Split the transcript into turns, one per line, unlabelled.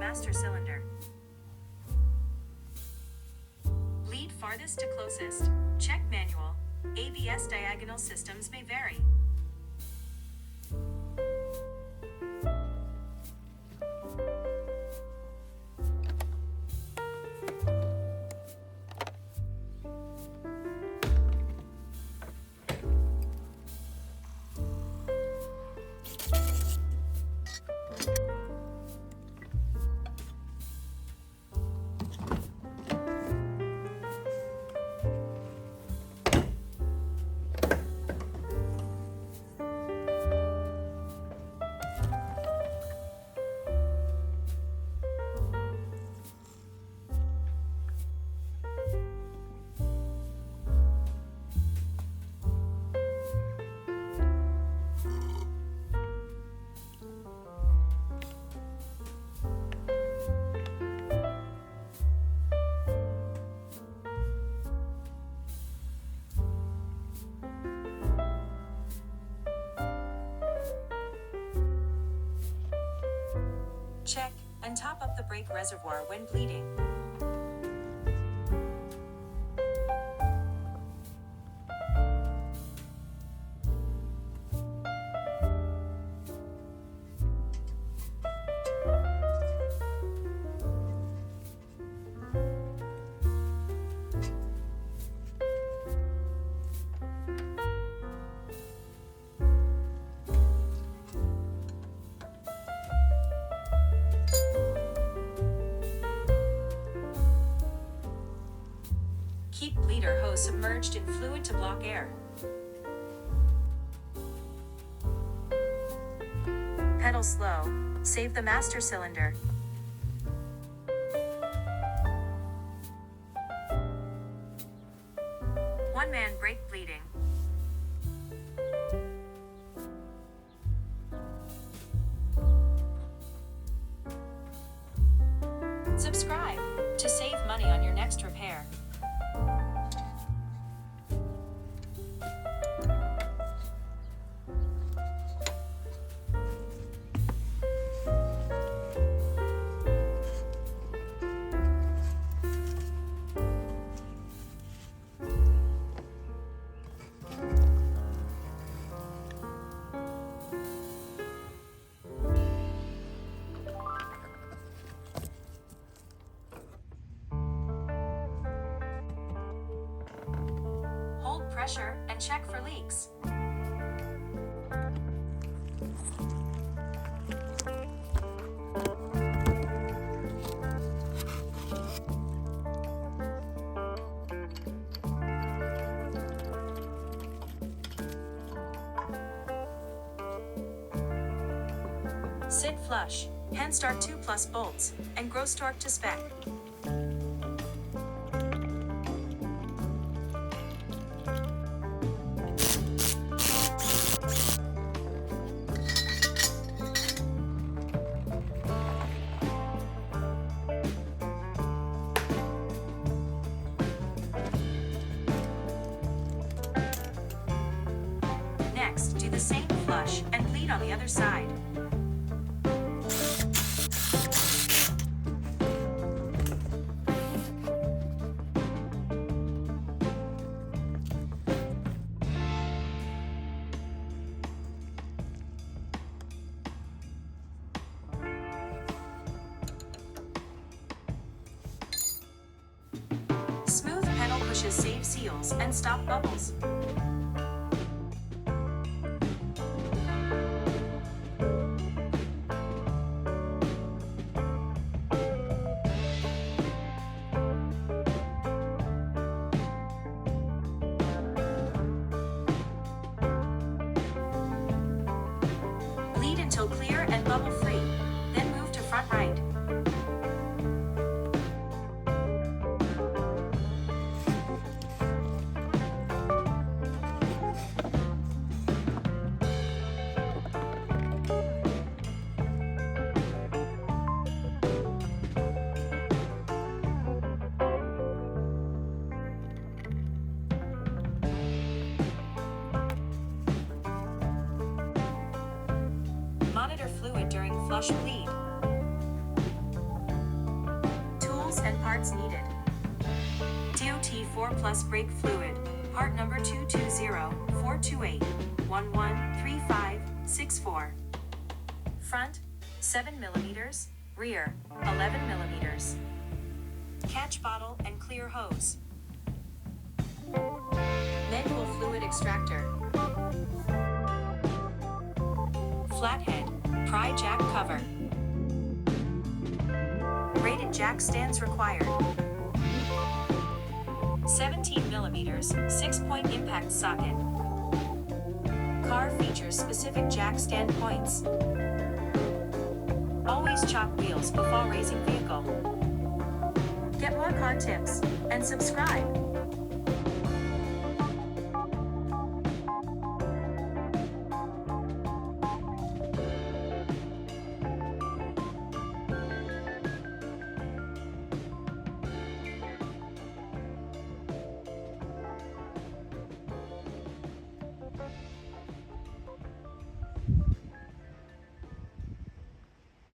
master cylinder. Bleed farthest to closest. Check manual. ABS diagonal systems may vary. Check and top up the brake reservoir when bleeding. Keep bleeder hose submerged in fluid to block air. Pedal slow. Save the master cylinder. One-man brake bleeding. Subscribe to save money on your next repair. Hold pressure and check for leaks. Sit flush, hand start 2+ bolts, and gross torque to spec. Next, do the same flush and bleed on the other side. Smooth pedal pushes save seals and stop bubbles. Bleed until clear and bubble free, then move to front right. Monitor fluid during flush bleed. parts needed. DOT 4 Plus brake fluid, part number 220-428-113564. Front, 7 mm, rear, 11 mm. Catch bottle and clear hose. Manual fluid extractor. Flathead, pry jack cover. Rated jack stands required. 17 mm, 6-point impact socket. Car features specific jack stand points. Always chalk wheels before raising vehicle. Get more car tips and subscribe.